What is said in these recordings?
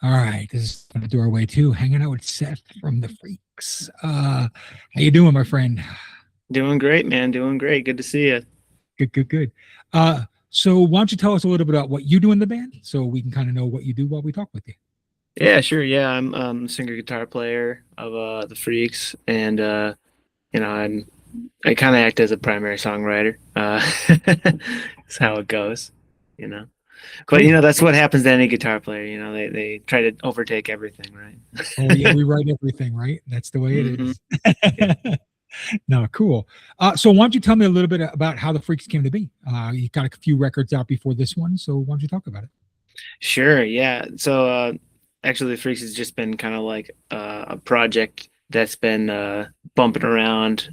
All right, this is the doorway too. Hanging out with Seth from the Freaks. How you doing, my friend? Doing great, man. Doing great. Good to see you. Good, good, good. So why don't you tell us a little bit about what you do in the band, so we can kind of know what you do while we talk with you. Yeah, sure. Yeah, I'm a singer guitar player of the Freaks, and I kind of act as a primary songwriter. That's how it goes, you know. But Cool. that's what happens to any guitar player. They try to overtake everything, right? Oh yeah, we write everything, right? That's the way it hmm is. Yeah. No, cool. So why don't you tell me a little bit about how the Freaks came to be? You got a few records out before this one, so why don't you talk about it? Sure. Yeah. So actually, the Freaks has just been kind of like a project that's been bumping around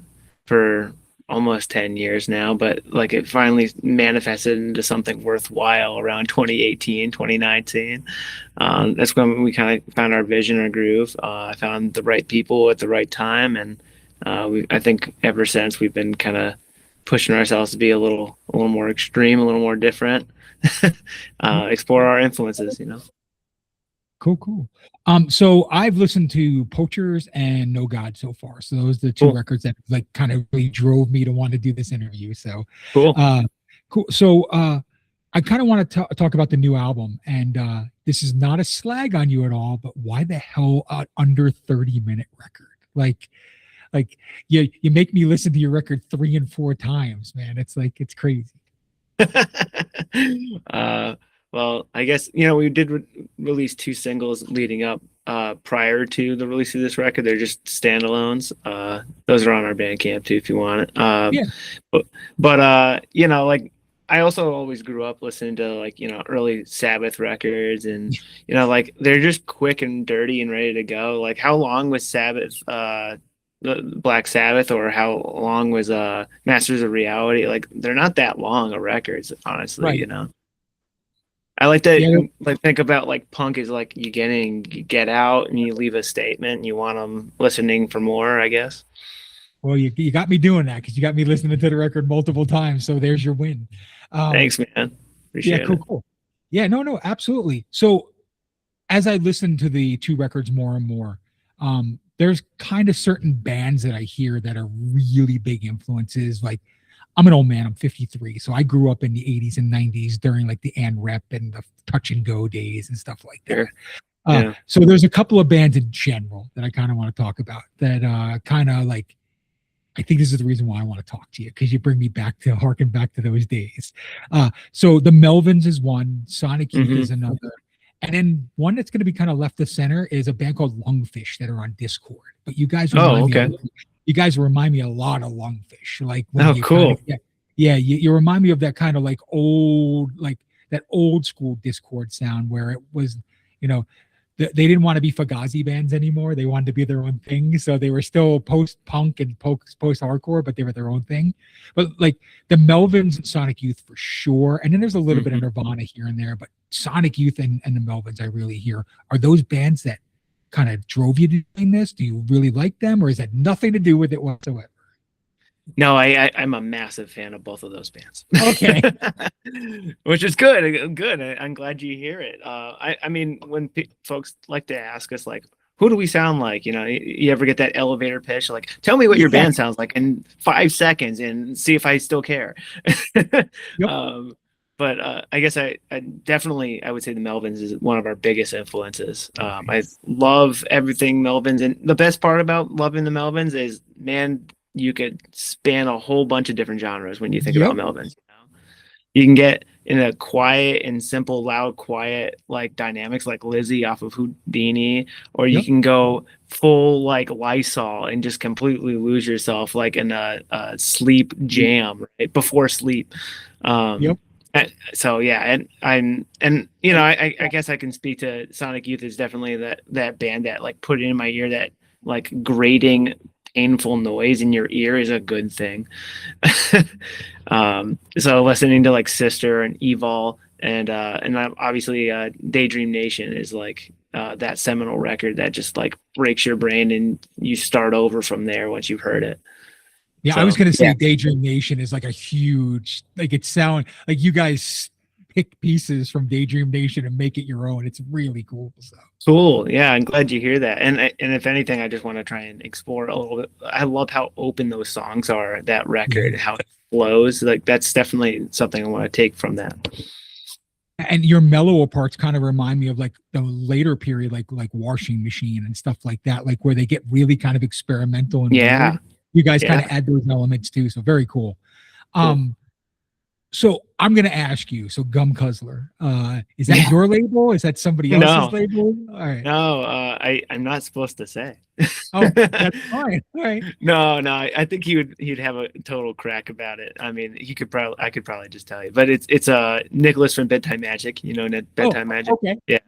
for almost 10 years now, but like it finally manifested into something worthwhile around 2018, 2019. That's when we kind of found our vision, our groove. I found the right people at the right time, and I think ever since we've been kind of pushing ourselves to be a little more extreme, a little more different, explore our influences. Cool, cool. So I've listened to Poachers and No God so far. So those are the two Cool, records that like kind of really drove me to want to do this interview. So cool. uh cool. So I kind of want to talk about the new album, and this is not a slag on you at all, but why the hell under 30-minute record? Like you make me listen to your record 3 and 4 times, man. It's like it's crazy. uh, well, I guess we did release two singles leading up prior to the release of this record. They're just standalones. Those are on our Bandcamp too if you want it. Yeah, But like I also always grew up listening to like early Sabbath records, and like they're just quick and dirty and ready to go. Like how long was Sabbath? The Black Sabbath, or how long was Masters of Reality? Like they're not that long of records, honestly, right. I like to Yeah. like think about like punk is like you get out and you leave a statement and you want them listening for more, I guess. Well, you got me doing that because you got me listening to the record multiple times. So there's your win. Um, Thanks, man. yeah, Appreciate cool, it. cool. Yeah, no, no, absolutely. So as I listen to the two records more and more, there's kind of certain bands that I hear that are really big influences. Like I'm an old man, I'm 53. So I grew up in the 80s and 90s during like the Ann Rep and the touch and go days and stuff like that. Sure. Yeah. So there's a couple of bands in general that I kind of want to talk about that kind of like I think this is the reason why I want to talk to you because you bring me back to harken back to those days. So the Melvins is one, Sonic Youth hmm is another, and then one that's going to be kind of left of center is a band called Lungfish that are on Discord. But Oh, okay. you guys remind me a lot of Lungfish, like when Oh, you kind of cool. yeah, you remind me of that kind of like old like that old school Discord sound where it was, you know, they didn't want to be Fugazi bands anymore. They wanted to be their own thing. So they were still post punk and post hardcore, but they were their own thing. But like the Melvins and Sonic Youth for sure. And then there's a little bit of hmm Nirvana here and there, but Sonic Youth and the Melvins, I really hear. Are those bands that kind of drove you to doing this? Do you really like them, or is that nothing to do with it whatsoever? No, I'm a massive fan of both of those bands, Okay. which is good. Good. I'm glad you hear it. I mean, when folks like to ask us, like, who do we sound like? You ever get that elevator pitch? Like, tell me what your Yeah. band sounds like in 5 seconds and see if I still care. Yep. um, but I guess I definitely I would say the Melvins is one of our biggest influences. I Nice. love everything Melvins, and the best part about loving the Melvins is, man, you could span a whole bunch of different genres when you think about Yep. Melvins. You can get in a quiet and simple, loud, quiet like dynamics like Lizzie off of Houdini, or you Yep. can go full like Lysol and just completely lose yourself like in a sleep jam right before sleep. Um, Yep. so yeah, and I guess I can speak to Sonic Youth is definitely that band that like put it in my ear that like grating painful noise in your ear is a good thing. So listening to like Sister and Evil and obviously Daydream Nation is like that seminal record that just like breaks your brain and you start over from there once you've heard it. Yeah, I was So gonna yeah. say Daydream Nation is like a huge, like it sound like you guys pick pieces from Daydream Nation and make it your own. It's really cool. So Cool. Yeah, I'm glad you hear that. And if anything, I just want to try and explore a little bit. I love how open those songs are, that record, yeah. how it flows. Like that's definitely something I want to take from that. And your mellower parts kind of remind me of like the later period, like Washing Machine and stuff like that, like where they get really kind of experimental and Yeah. weird. You guys kind Yeah. of add those elements too. So very cool. Cool. So I'm gonna ask you. So Gum Guzzler, is that your label? Is that somebody else's No, label? All right. no, I'm not supposed to say. Oh, that's fine. All right. No, no, I think he'd have a total crack about it. I mean, I could probably just tell you, but it's Nicholas from Bedtime Magic, Oh, Bedtime Magic. okay. Yeah,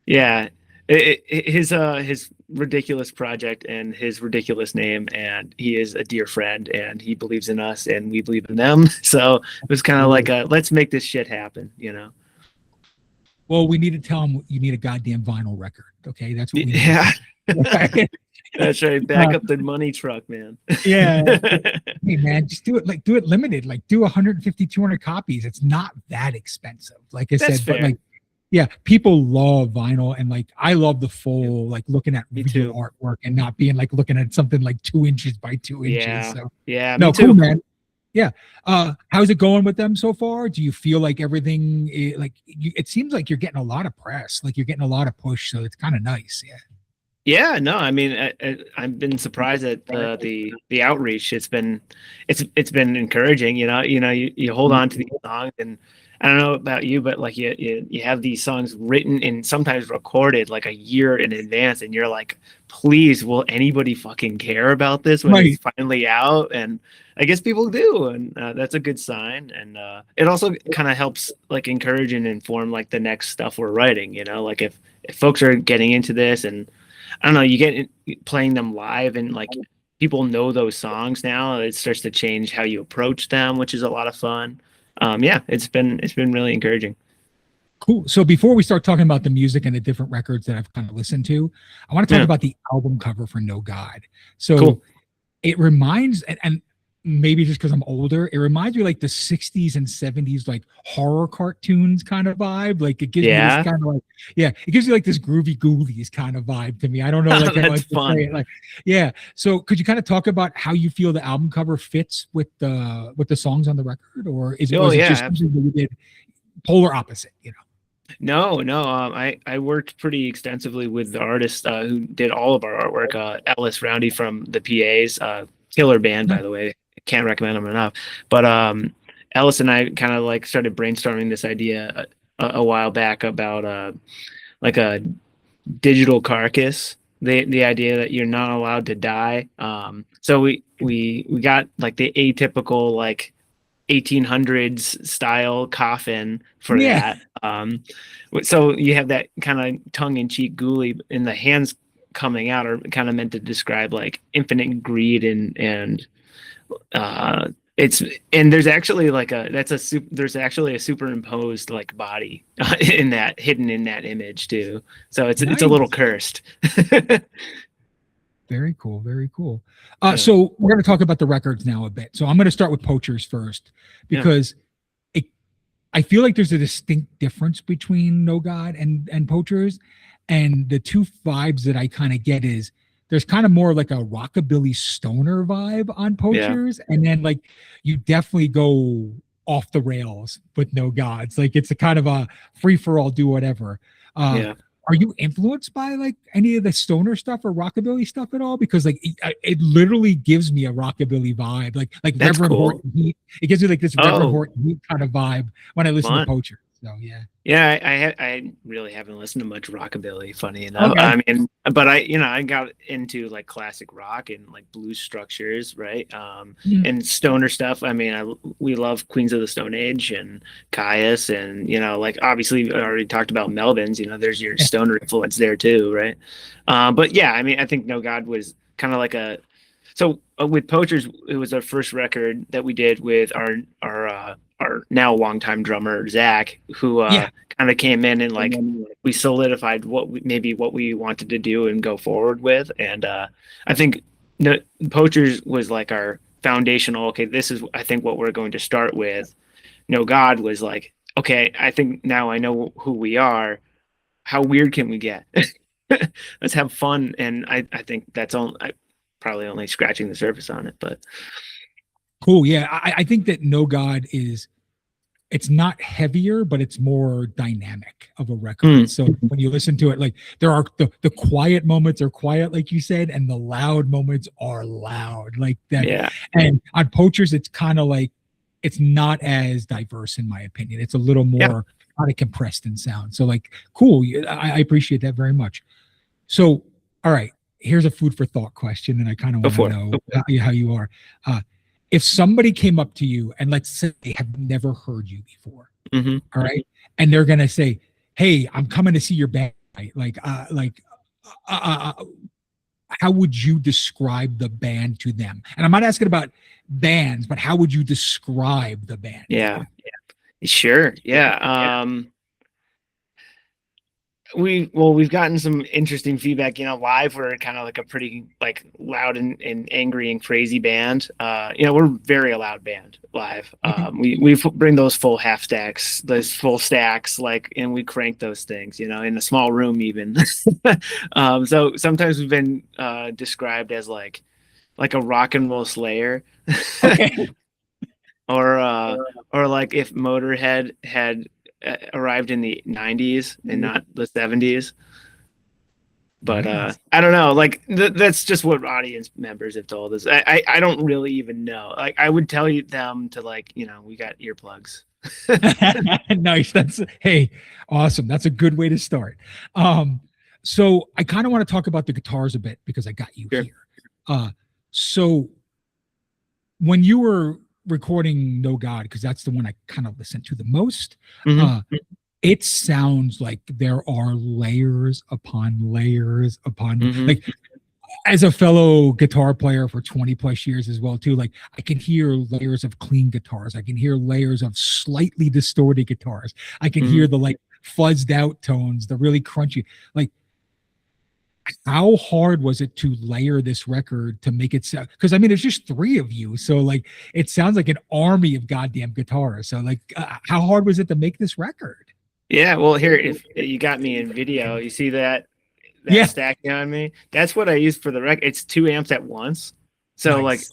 yeah. His ridiculous project and his ridiculous name, and he is a dear friend, and he believes in us, and we believe in them. So it was kind of like let's make this shit happen. Well, we need to tell him you need a goddamn vinyl record. Okay, that's what we need. Yeah. Right? That's right. Back up the money truck, man. Yeah. Hey, man, just do it limited. Like do 150, 200 copies. It's not that expensive. Like I That's said, fair. but like, yeah, people love vinyl, and like I love the full, like looking at Me real too. artwork and not being like looking at something like 2 inches by 2 inches. Yeah. So Yeah. no, Me too. cool, man. Yeah. How's it going with them so far? Do you feel like everything it seems like you're getting a lot of press, like you're getting a lot of push, so it's kind of nice. Yeah. Yeah, no, I mean, I've been surprised at the outreach. It's been encouraging. You hold on to these songs, and I don't know about you, but like you have these songs written and sometimes recorded like a year in advance, and you're like, please, will anybody fucking care about this when it's finally out? And I guess people do, and that's a good sign. And it also kind of helps like encourage and inform like the next stuff we're writing. Like if folks are getting into this and I don't know, you get playing them live and like people know those songs now. It starts to change how you approach them, which is a lot of fun. Yeah, it's been really encouraging. Cool. So before we start talking about the music and the different records that I've kind of listened to, I want to talk about the album cover for No God. So cool. It reminds, and maybe just because I'm older, it reminds me like the 60s and 70s, like horror cartoons kind of vibe. Like it gives me this kind of like, it gives you like this groovy ghoulies kind of vibe to me. I don't know, like that's fun. Say it. Like, yeah. So could you kind of talk about how you feel the album cover fits with the songs on the record, or is it just something that you did polar opposite? No. I worked pretty extensively with the artist who did all of our artwork, Ellis Roundy from the PAs, killer band, by the way. Can't recommend them enough. But Ellis and I kind of like started brainstorming this idea a while back about like a digital carcass. The idea that you're not allowed to die. So we got like the atypical like 1800s style coffin for that. So you have that kind of tongue-in-cheek ghoulie, and the hands coming out are kind of meant to describe like infinite greed and there's actually like there's actually a superimposed like body hidden in that image too. So it's a little cursed. Very cool. Very cool. So we're going to talk about the records now a bit. So I'm going to start with Poachers first, because I feel like there's a distinct difference between No God and Poachers. And the two vibes that I kind of get is there's kind of more like a rockabilly stoner vibe on Poachers. And then like you definitely go off the rails with No Gods. Like it's a kind of a free for all, do whatever. Are you influenced by like any of the stoner stuff or rockabilly stuff at all? Because like it literally gives me a rockabilly vibe, like That's Reverend cool. Horton Heat. It gives me like this Reverend Horton Heat kind of vibe when I listen to Poacher. So I really haven't listened to much rockabilly, funny enough. Okay. I mean, but I got into like classic rock and like blues structures, right? And stoner stuff. I mean, we love Queens of the Stone Age and Caius, and like obviously I already talked about Melvins. There's your stoner influence there too, right? But yeah, I mean, I think No God was kind of like with Poachers, it was our first record that we did with our now longtime drummer Zach, who kind of came in and like we solidified what we wanted to do and go forward with. And I think Poachers was like our foundational. Okay, this is I think what we're going to start with. No God was like, okay, I think now I know who we are. How weird can we get? Let's have fun. And I think that's all. I probably only scratching the surface on it, but Cool. Yeah. I think that No God is, it's not heavier, but it's more dynamic of a record. mm, So when you listen to it, like there are the quiet moments are quiet, like you said, and the loud moments are loud, like that. yeah, And on Poachers, it's kind of like it's not as diverse, in my opinion. It's a little yeah, more kind of compressed in sound. So like, cool. I appreciate that very much. So, all right, here's a food for thought question, and I kind of want to before. know how you are. Uh, if somebody came up to you and let's say they have never heard you before, Hmm. all right, and they're gonna say, "Hey, I'm coming to see your band," right? How would you describe the band to them? And I'm not asking about bands, but how would you describe the band to Yeah, them? sure. Yeah. We've gotten some interesting feedback. Live we're kind of like a pretty like loud and angry and crazy band. We're very a loud band live. Okay. We bring those full half stacks, those full stacks, like, and we crank those things, in a small room even. So sometimes we've been described as like a rock and roll Slayer, Okay. or like if Motorhead had arrived in the 90s and not the 70s. But Nice. I don't know, like that's just what audience members have told us. I don't really even know. Like I would tell them to, like, we got earplugs. Nice. That's, hey, awesome. That's a good way to start. So I kind of want to talk about the guitars a bit because I got you Sure. here. So when you were recording No God, because that's the one I kind of listened to the most, Hmm. uh, it sounds like there are layers upon layers upon, Hmm. like, as a fellow guitar player for 20 plus years as well too, like I can hear layers of clean guitars, I can hear layers of slightly distorted guitars, I can Hmm. hear the like fuzzed out tones, the really crunchy, like how hard was it to layer this record to make it sound, because I mean there's just three of you, so like it sounds like an army of goddamn guitars, so like how hard was it to make this record? Yeah, well, here, if you got me in video, you see that Yeah. stack behind me? That's what I use for the record. It's 2 amps at once. So like Nice.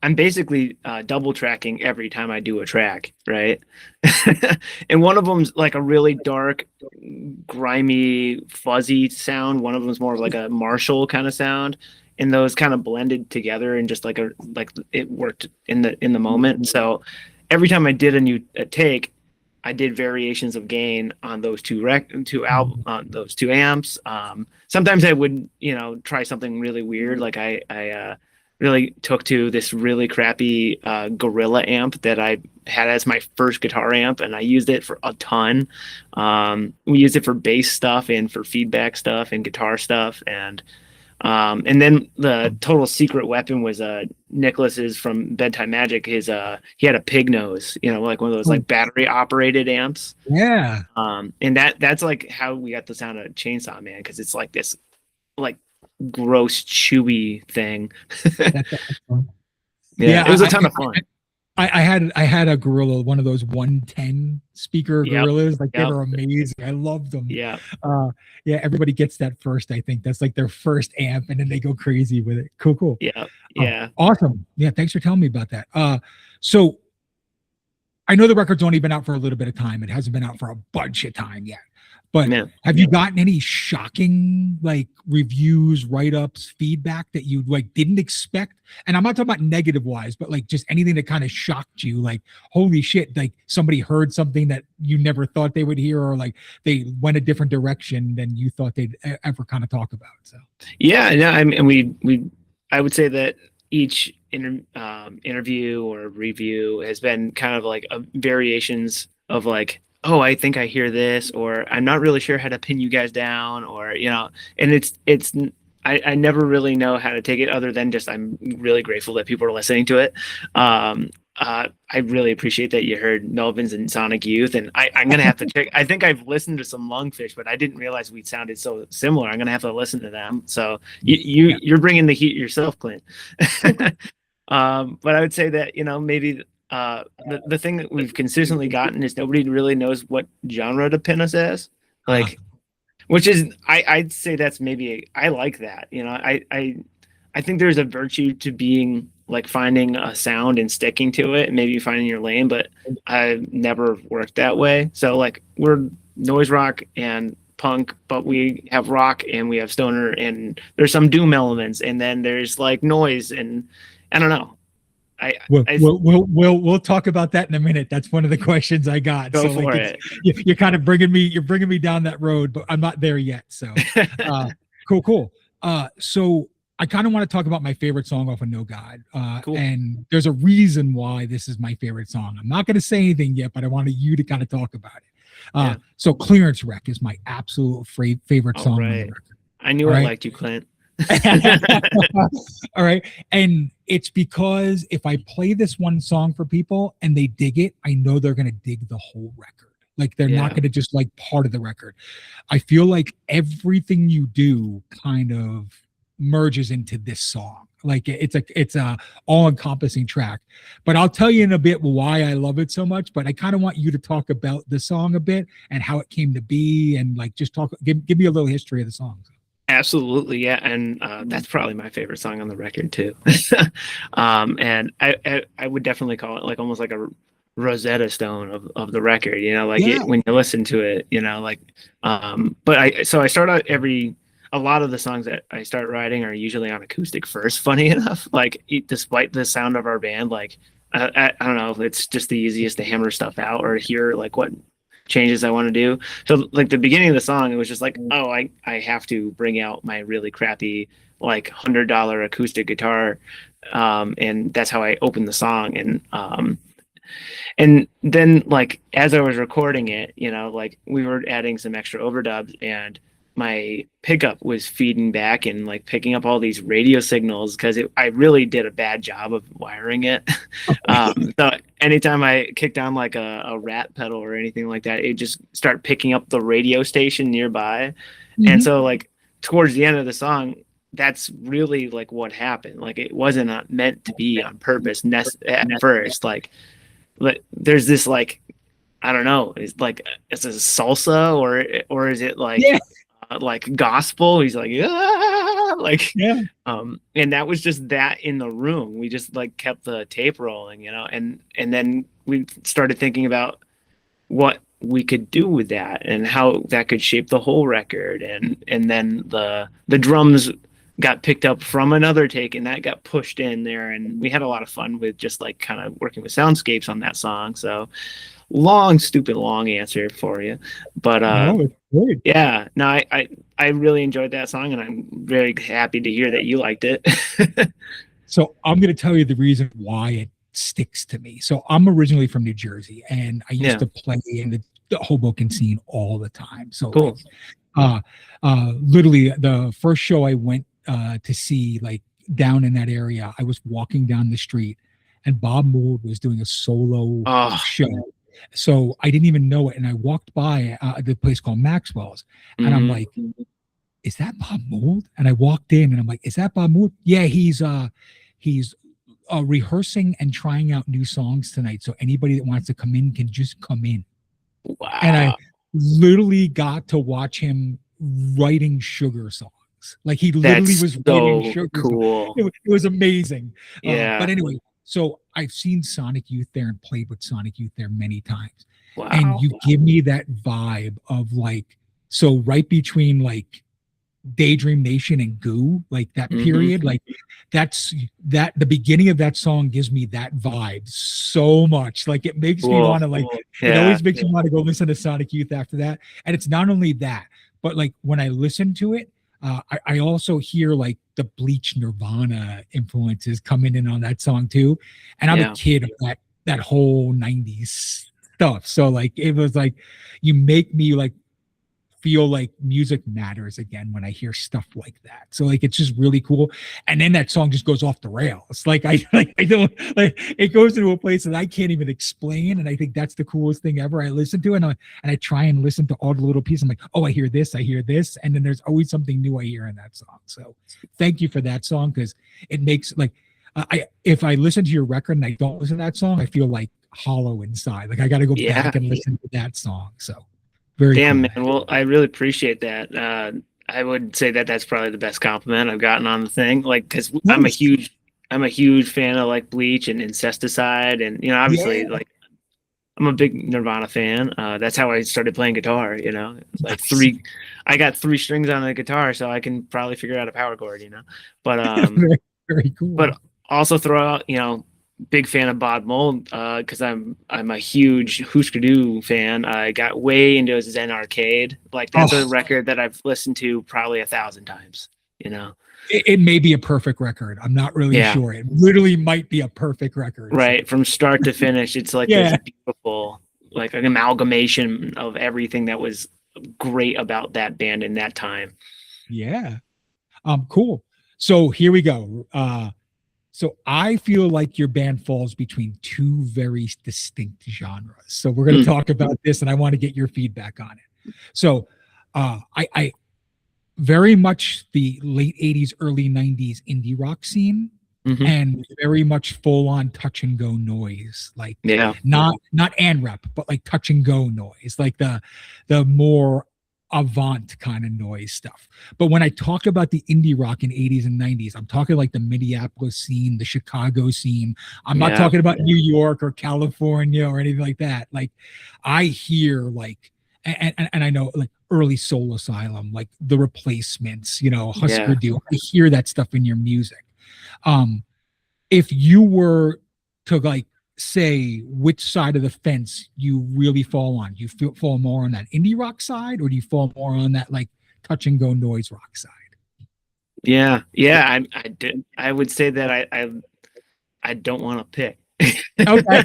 I'm basically double tracking every time I do a track, right? And one of them's like a really dark, grimy, fuzzy sound. One of them's more of like a Marshall kind of sound, and those kind of blended together and just like it worked in the moment. So every time I did a take, I did variations of gain on those on those 2 amps. Sometimes I would, try something really weird. Like I really took to this really crappy Gorilla amp that I had as my first guitar amp, and I used it for a ton. We used it for bass stuff and for feedback stuff and guitar stuff, and then the total secret weapon was Nicholas's from Bedtime Magic. He had a pig nose, like one of those Oh, like battery operated amps. yeah. And that's like how we got the sound of Chainsaw Man, because it's like this like gross chewy thing. That's awesome. Yeah, Yeah, it was a ton of fun. I had a gorilla, one of those 110 speaker Yep. gorillas. Like they Yep. were amazing. I loved them. Yeah. Uh, yeah, everybody gets that first. I think that's like their first amp, and then they go crazy with it. Cool, cool. Yeah. Oh, Yeah. awesome. Yeah, thanks for telling me about that. So I know the record's only been out for a little bit of time. It hasn't been out for a bunch of time yet. But Man. have you gotten any shocking like reviews, write-ups, feedback that you like didn't expect? And I'm not talking about negative wise, but like just anything that kind of shocked you, like holy shit, like somebody heard something that you never thought they would hear, or like they went a different direction than you thought they'd ever kind of talk about. So Yeah. Yeah. I mean, I would say that each interview or review has been kind of like variations of like, oh, I think I hear this, or I'm not really sure how to pin you guys down, or and I never really know how to take it other than just I'm really grateful that people are listening to it. I really appreciate that you heard Melvins and Sonic Youth, and I'm gonna have to check. I think I've listened to some Lungfish, but I didn't realize we sounded so similar. I'm gonna have to listen to them. So yeah. you're bringing the heat yourself, Clint. But I would say that maybe the thing that we've consistently gotten is nobody really knows what genre to pin us as. Uh, Like, which is I'd say that's maybe I like that. I think there's a virtue to being like finding a sound and sticking to it and maybe finding your lane, but I've never worked that way. So like we're noise rock and punk, but we have rock and we have stoner and there's some doom elements and then there's like noise and I don't know. I we'll, I we'll talk about that in a minute. That's one of the questions I got. go So for like it. you're kind of you're bringing me down that road, but I'm not there yet. So cool. So I kind of want to talk about my favorite song off of No God. Cool. And there's a reason why this is my favorite song. I'm not going to say anything yet, but I wanted you to kind of talk about it. So Clearance Wreck is my absolute favorite song on the record. I knew I liked you, Clint. All right. And it's because if I play this one song for people and they dig it, I know they're going to dig the whole record. Like they're not going to just like part of the record. I feel like everything you do kind of merges into this song. Like it's a all-encompassing track. But I'll tell you in a bit why I love it so much. But I kind of want you to talk about the song a bit and how it came to be, and like just give me a little history of the song. Absolutely, yeah, and that's probably my favorite song on the record too. And I would definitely call it like almost like a Rosetta Stone of the record. When you listen to it, but I start out a lot of the songs that I start writing are usually on acoustic first. Funny enough, like despite the sound of our band, like I don't know if it's just the easiest to hammer stuff out or hear like what changes I want to do. So like the beginning of the song, it was just like, oh, I have to bring out my really crappy like $100 acoustic guitar, and that's how I opened the song. And then like as I was recording it, like we were adding some extra overdubs and my pickup was feeding back and like picking up all these radio signals because I really did a bad job of wiring it. So anytime I kicked on like a rat pedal or anything like that, it just start picking up the radio station nearby. Mm-hmm. And so like towards the end of the song, that's really like what happened. Like it wasn't meant to be on purpose at first. Like there's this like, I don't know, it's like it's a salsa or is it like like gospel? He's like, and that was just that in the room. We just like kept the tape rolling, and then we started thinking about what we could do with that and how that could shape the whole record. And then the drums got picked up from another take and that got pushed in there. And we had a lot of fun with just like kind of working with soundscapes on that song. So stupid long answer for you, but yeah, no, I really enjoyed that song and I'm very happy to hear that you liked it. So I'm going to tell you the reason why it sticks to me. So I'm originally from New Jersey and I used to play in the Hoboken scene all the time. So cool. Literally the first show I went to see like down in that area, I was walking down the street and Bob Mould was doing a solo show. So I didn't even know it. And I walked by the place called Maxwell's and I'm like, is that Bob Mould? And I walked in and I'm like, is that Bob Mould? Yeah, he's rehearsing and trying out new songs tonight. So anybody that wants to come in can just come in. Wow. And I literally got to watch him writing Sugar songs. Like he literally was writing Sugar cool. songs. It was amazing. Yeah. But anyway, so I've seen Sonic Youth there and played with Sonic Youth there many times. Wow. And you give me that vibe of like, so right between like Daydream Nation and Goo, like that period, like the beginning of that song gives me that vibe so much. Like it makes me want to like, it always makes me want to go listen to Sonic Youth after that. And it's not only that, but like when I listen to it, I also hear like the Bleach Nirvana influences coming in on that song too. And I'm a kid of that whole 90s stuff. So like, it was like, you make me like feel like music matters again when I hear stuff like that. So like, it's just really cool. And then that song just goes off the rails. Like I don't like it goes into a place that I can't even explain. And I think that's the coolest thing ever. I listen to it and I try and listen to all the little pieces. I'm like, oh, I hear this. And then there's always something new I hear in that song. So thank you for that song. Cause it makes like, I if I listen to your record and I don't listen to that song, I feel like hollow inside. Like I got to go Yeah. back and listen to that song. So very Damn, cool. man. Well, I really appreciate that. I would say that that's probably the best compliment I've gotten on the thing. Like, because Nice. I'm a huge fan of like Bleach and Incesticide, and obviously, Yeah. like, I'm a big Nirvana fan. That's how I started playing guitar. Like Nice. I got three strings on the guitar, so I can probably figure out a power chord. But very, very cool. but also throw out, big fan of Bob Mold, because I'm a huge Husker Du fan. I got way into Zen Arcade. Like that's a Oh, record that I've listened to probably 1,000 times. it may be a perfect record. I'm not really Yeah, sure. It literally might be a perfect record. So right. From start to finish, it's like this yeah, beautiful, like an amalgamation of everything that was great about that band in that time. yeah. Cool. So here we go. So I feel like your band falls between two very distinct genres. So we're going to Mm, talk about this, and I want to get your feedback on it. So I very much the late 80s, early 90s indie rock scene, hmm. and very much full on touch and go noise, like Yeah, not and rep, but like touch and go noise, like the more avant kind of noise stuff. But when I talk about the indie rock in 80s and 90s, I'm talking like the Minneapolis scene, the Chicago scene. I'm not yeah, talking about New York or California or anything like that. Like I hear like and I know like early Soul Asylum, like the Replacements, Husker yeah. Du. I hear that stuff in your music. Um, if you were to like say which side of the fence you really fall on, you fall more on that indie rock side, or do you fall more on that like touch and go noise rock side? Yeah, yeah. I would say that I don't want to pick. Okay.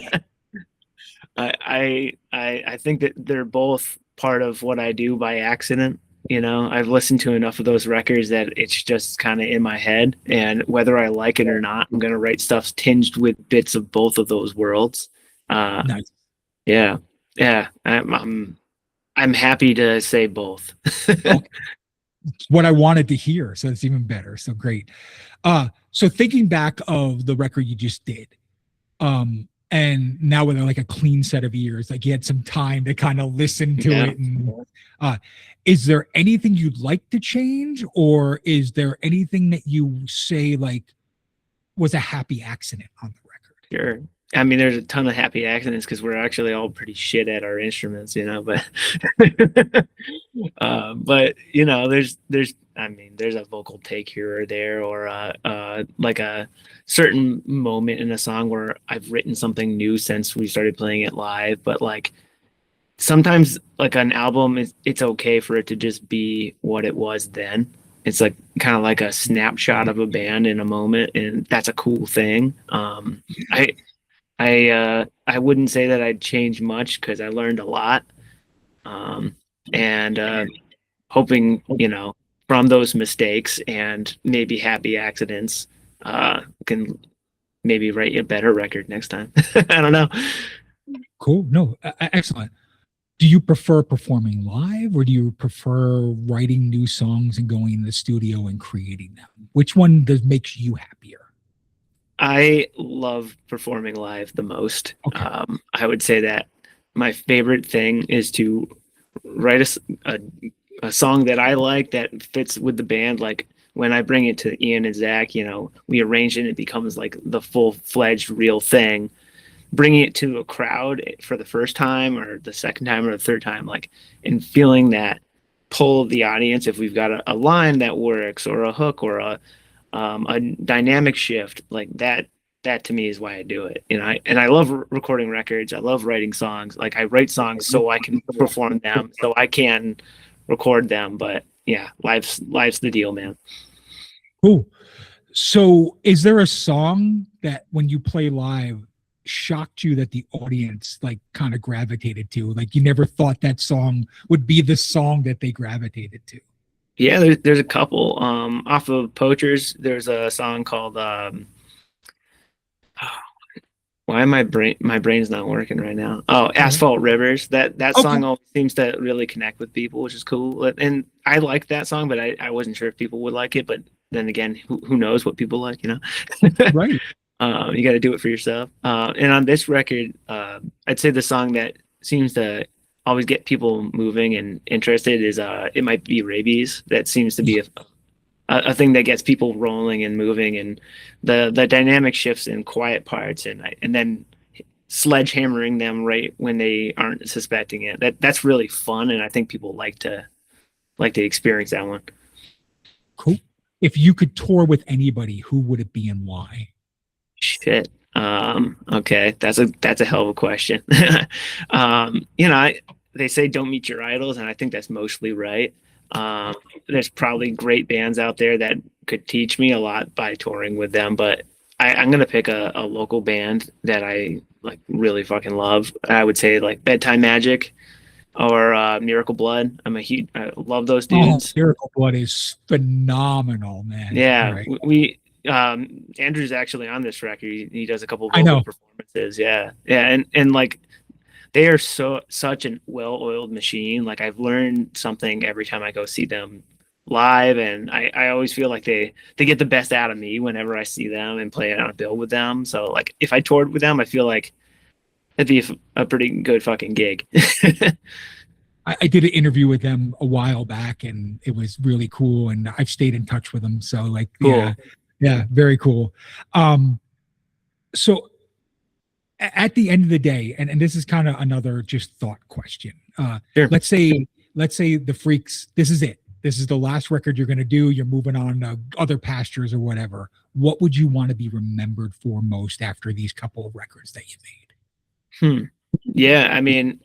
I think that they're both part of what I do by accident. I've listened to enough of those records that it's just kind of in my head, and whether I like it or not, I'm gonna write stuff tinged with bits of both of those worlds. Uh, Nice. yeah, yeah. I'm happy to say both. Okay. What I wanted to hear. So it's even better. So great. So thinking back of the record you just did, and now with like a clean set of ears, like you had some time to kind of listen to Yeah. it, and uh is there anything you'd like to change, or is there anything that you say like was a happy accident on the record? Sure. I mean, there's a ton of happy accidents because we're actually all pretty shit at our instruments, but there's a vocal take here or there, or like a certain moment in a song where I've written something new since we started playing it live. But like sometimes, like an album it's okay for it to just be what it was then. It's like kind of like a snapshot of a band in a moment, and that's a cool thing. I I wouldn't say that I'd change much because I learned a lot. And hoping, from those mistakes and maybe happy accidents, can maybe write you a better record next time. I don't know. Cool. No, excellent. Do you prefer performing live, or do you prefer writing new songs and going in the studio and creating them? Which one does makes you happier? I love performing live the most. Okay. I would say that my favorite thing is to write a song that I like that fits with the band. Like when I bring it to Ian and Zach, we arrange it and it becomes like the full-fledged real thing. Bringing it to a crowd for the first time or the second time or the third time, like, and feeling that pull of the audience if we've got a line that works or a hook or a dynamic shift like that to me is why I do it. And I love recording records. I love writing songs. Like I write songs so I can perform them, so I can record them. But yeah, life's the deal, man. Cool. So, is there a song that when you play live shocked you that the audience like kind of gravitated to? Like you never thought that song would be the song that they gravitated to? Yeah, there's a couple. Off of Poachers, there's a song called why am my brain's not working right now? Oh, Asphalt Rivers. That Okay. song always seems to really connect with people, which is cool. And I like that song, but I wasn't sure if people would like it. But then again, who knows what people like, Right. You got to do it for yourself. And on this record, I'd say the song that seems to always get people moving and interested is "It Might Be Rabies." That seems to be a thing that gets people rolling and moving, and the dynamic shifts in quiet parts, and then sledgehammering them right when they aren't suspecting it. That's really fun, and I think people like to experience that one. Cool. If you could tour with anybody, who would it be and why? Shit. Okay, that's a hell of a question. They say don't meet your idols, and I think that's mostly right. Um, there's probably great bands out there that could teach me a lot by touring with them, but I'm gonna pick a local band that I like really fucking love. I would say like Bedtime Magic or Miracle Blood. I love those Oh, dudes. Miracle Blood is phenomenal, man. All Yeah, right. we Andrew's actually on this record. He does a couple I vocal know. performances. Yeah, yeah, and like they are such an well-oiled machine. Like I've learned something every time I go see them live, and I always feel like they get the best out of me whenever I see them and play on a bill with them. So like if I toured with them, I feel like it'd be a pretty good fucking gig. I did an interview with them a while back, and it was really cool. And I've stayed in touch with them. So, like, yeah, Cool. yeah, very cool. Um, so at the end of the day, and this is kind of another just thought question. Sure. Let's say the Freaks, this is it. This is the last record you're going to do. You're moving on to other pastures or whatever. What would you want to be remembered for most after these couple of records that you Hmm. Yeah, I mean,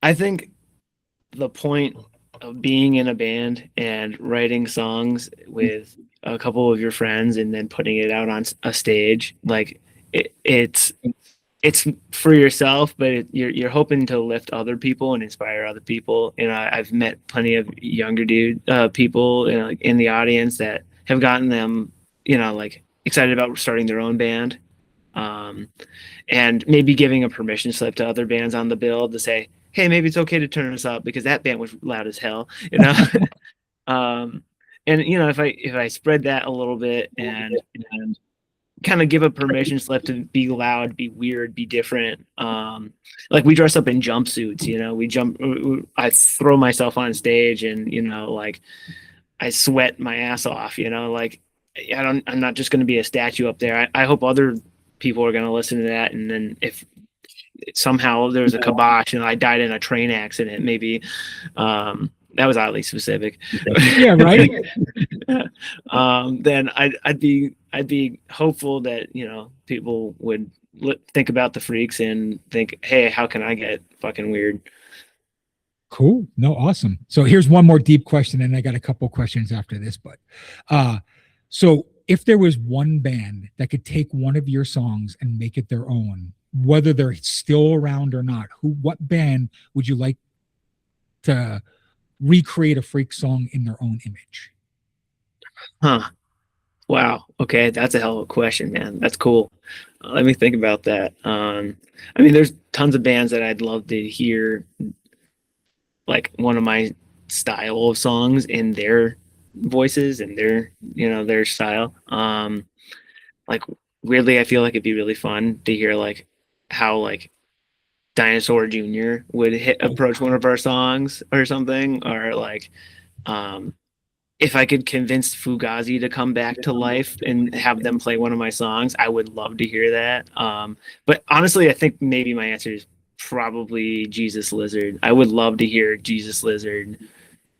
I think the point of being in a band and writing songs with a couple of your friends and then putting it out on a stage, like it's for yourself, but you're hoping to lift other people and inspire other people. You know, I've met plenty of younger people, you know, like in the audience that have gotten them, you know, like excited about starting their own band. Um, and maybe giving a permission slip to other bands on the bill to say, hey, maybe it's okay to turn us up because that band was loud as hell, you know. um, and you know, if I spread that a little bit and kind of give a permission slip to be loud, be weird, be different. Like we dress up in jumpsuits, you know, I throw myself on stage and, you know, like I sweat my ass off, you know, like I'm not just going to be a statue up there. I hope other people are going to listen to that. And then if somehow there was a kibosh and I died in a train accident, maybe, that was oddly specific. Yeah, right. Then I'd be hopeful that, you know, people would think about the Freaks and think, hey, how can I get fucking weird? Cool. No, awesome. So here's one more deep question, and I got a couple questions after this. But so if there was one band that could take one of your songs and make it their own, whether they're still around or not, what band would you like to recreate a Freak song in their own image? Huh. Wow. Okay, that's a hell of a question, man. That's cool. Let me think about that. I mean, there's tons of bands that I'd love to hear, like one of my style of songs in their voices and their, you know, their style. Like weirdly, I feel like it'd be really fun to hear like how like Dinosaur Jr. would approach one of our songs or something, or like um if I could convince Fugazi to come back to life and have them play one of my songs, I would love to hear that. But honestly, I think maybe my answer is probably Jesus Lizard. I would love to hear Jesus Lizard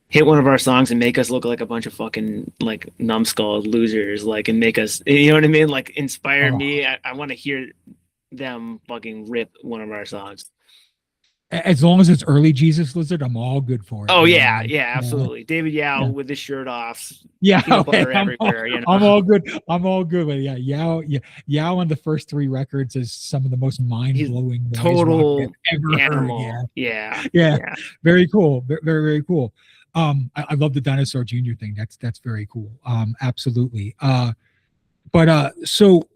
hit one of our songs and make us look like a bunch of fucking like numbskull losers, like, and make us, you know what I mean? Like inspire Oh, me. I want to hear them fucking rip one of our songs. as long as it's early Jesus Lizard, I'm all good for it, Oh man. yeah, Like, yeah, absolutely. David Yao yeah. with his shirt off, Yeah, peanut okay. butter everywhere. You know, I'm all good. I'm all good with it. Yeah, Yao on the first three records is some of the most he's mind-blowing noise rock total I've ever heard. Yeah, animal. Yeah, yeah, yeah. very cool. Very, very cool. I love the Dinosaur Jr. thing. That's very cool. Absolutely. But so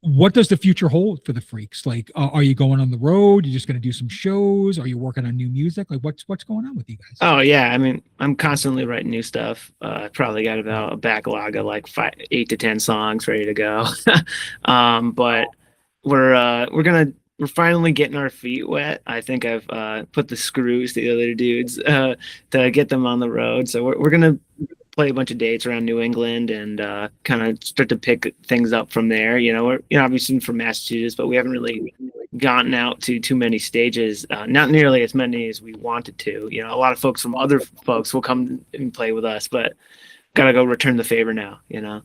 what does the future hold for the Freaks? Like, are you going on the road? You're just going to do some shows? Are you working on new music? Like, what's going on with you guys? Oh yeah, I mean, I'm constantly writing new stuff. Probably got about a backlog of like 8 to 10 songs ready to go. But we're finally getting our feet wet. I think I've put the screws to the other dudes to get them on the road. So we're gonna play a bunch of dates around New England and kind of start to pick things up from there. We're obviously from Massachusetts, but we haven't really gotten out to too many stages, not nearly as many as we wanted to. A lot of folks from other folks will come and play with us, but gotta go return the favor now.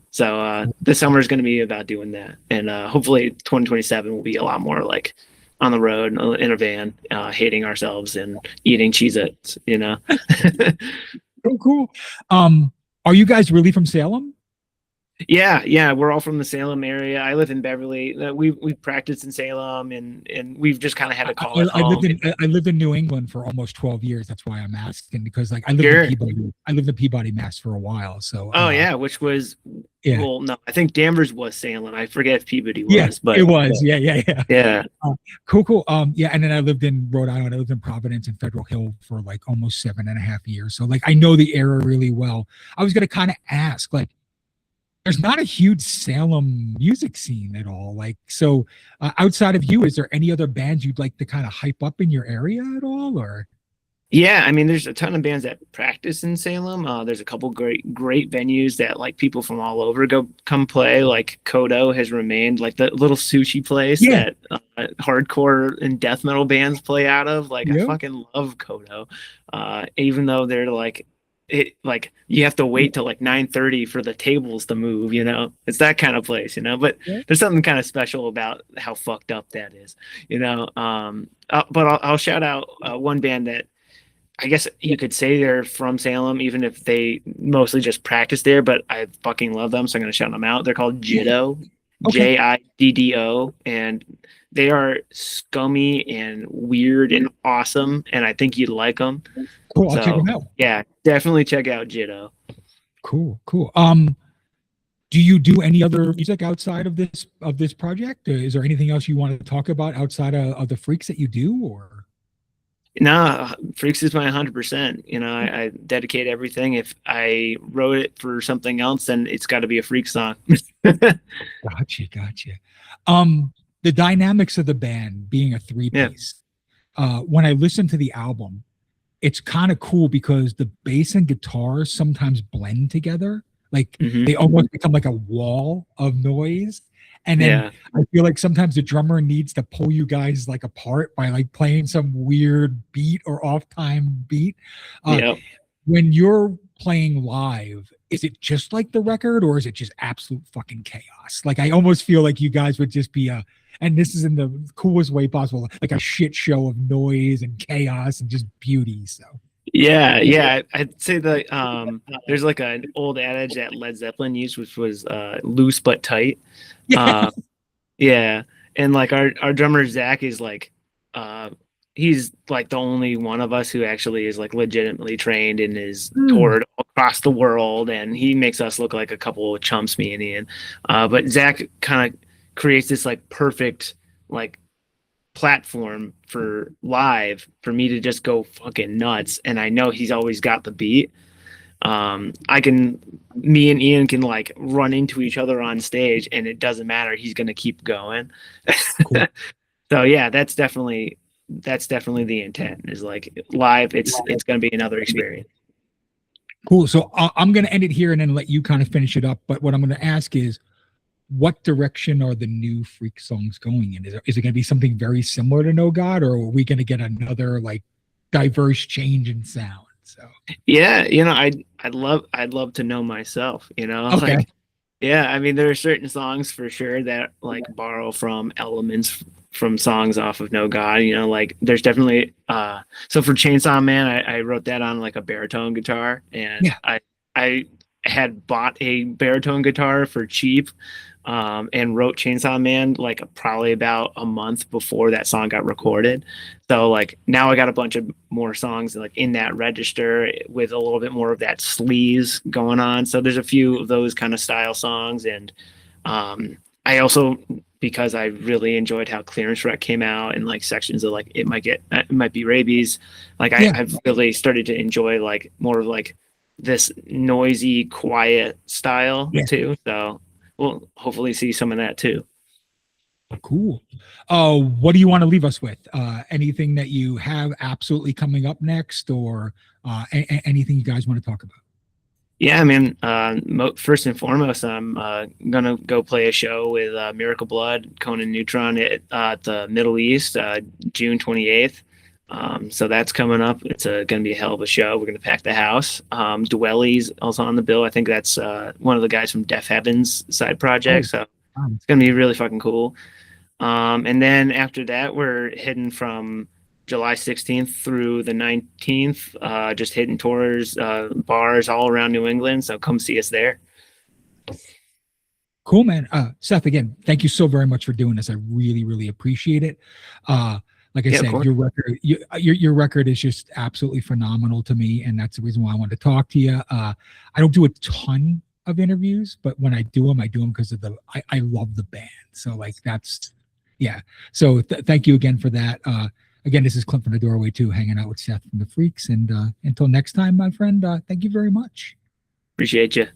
So this summer is going to be about doing that, and hopefully 2027 will be a lot more like on the road in a van, hating ourselves and eating Cheez-Its. Oh, cool. Are you guys really from Salem? Yeah, we're all from the Salem area. I live in Beverly. We practiced in Salem, and we've just kind of had to call it home. I lived in New England for almost 12 years. That's why I'm asking, because like I lived Sure. in Peabody. I lived in Peabody, Mass for a while. So yeah, which was yeah. Well, no, I think Danvers was Salem. I forget if Peabody was, Yeah, but it was. Yeah. yeah. Cool. Yeah, and then I lived in Rhode Island. I lived in Providence and Federal Hill for like almost 7.5 years. So like I know the area really well. I was gonna kind of ask, like, there's not a huge Salem music scene at all. Like, so outside of you, is there any other bands you'd like to kind of hype up in your area at all, or? Yeah, I mean, there's a ton of bands that practice in Salem. There's a couple great venues that like people from all over come play. Like Kodo has remained like the little sushi place that hardcore and death metal bands play out of. Like I fucking love Kodo, even though they're like you have to wait till like 9:30 for the tables to move. It's that kind of place. But there's something kind of special about how fucked up that is. But I'll shout out one band that I guess you could say they're from Salem, even if they mostly just practice there, but I fucking love them, so I'm going to shout them out. They're called Jiddo, Okay. Jiddo, and they are scummy and weird and awesome, and I think you'd like them. Cool, I'll check them out. Yeah, definitely check out Jiddo. Cool. Do you do any other music outside of this project? Is there anything else you want to talk about outside of the Freaks that you do, or? No, Freaks is my 100%. I dedicate everything. If I wrote it for something else, then it's got to be a Freak song. Gotcha. The dynamics of the band being a three-piece. When I listen to the album, it's kind of cool because the bass and guitar sometimes blend together. Like they almost become like a wall of noise. And then I feel like sometimes the drummer needs to pull you guys like apart by like playing some weird beat or off time beat. When you're playing live, is it just like the record, or is it just absolute fucking chaos? Like I almost feel like you guys would just be and this is in the coolest way possible, like a shit show of noise and chaos and just beauty. So yeah, I'd say that there's like an old adage that Led Zeppelin used, which was loose but tight. And like our drummer Zach is like he's like the only one of us who actually is like legitimately trained and is toured across the world, and he makes us look like a couple of chumps, me and Ian. But Zach kind of creates this like perfect like platform for live for me to just go fucking nuts, and I know he's always got the beat. Me and Ian can like run into each other on stage, and it doesn't matter, he's gonna keep going. Cool. So yeah, that's definitely the intent, is like live it's gonna be another experience. Cool. So I'm gonna end it here and then let you kind of finish it up, but what I'm gonna ask is, what direction are the new Freak songs going in? Is it going to be something very similar to No God, or are we going to get another like diverse change in sound? So yeah, I'd love to know myself. Okay. Like I mean, there are certain songs for sure that like borrow from elements from songs off of No God. Like there's definitely so for Chainsaw Man, I wrote that on like a baritone guitar, and I had bought a baritone guitar for cheap. And wrote Chainsaw Man like probably about a month before that song got recorded. So like now I got a bunch of more songs like in that register with a little bit more of that sleaze going on. So there's a few of those kind of style songs, and I also because I really enjoyed how Clearance Rec came out, and like sections of like it might be rabies. Like Yeah. I've really started to enjoy like more of like this noisy, quiet style Yeah. too. So we'll hopefully see some of that too. Cool. What do you want to leave us with? Anything that you have absolutely coming up next, or anything you guys want to talk about? Yeah, I mean, first and foremost, I'm gonna go play a show with Miracle Blood, Conan Neutron at the Middle East, June 28th. So that's coming up. It's gonna be a hell of a show. We're gonna pack the house. Dwelly's also on the bill. I think that's one of the guys from Deaf Heaven's side project. So it's gonna be really fucking cool. And then after that, we're heading from July 16th through the 19th, just hitting tours, bars all around New England. So come see us there. Cool, man. Seth, again, thank you so very much for doing this. I really, really appreciate it. Like I said, your record is just absolutely phenomenal to me, and that's the reason why I wanted to talk to you. I don't do a ton of interviews, but when I do them because of I love the band. So like yeah. So thank you again for that. Again, this is Clint from the Doorway 2, hanging out with Seth from the Freqs. And until next time, my friend, thank you very much. Appreciate you.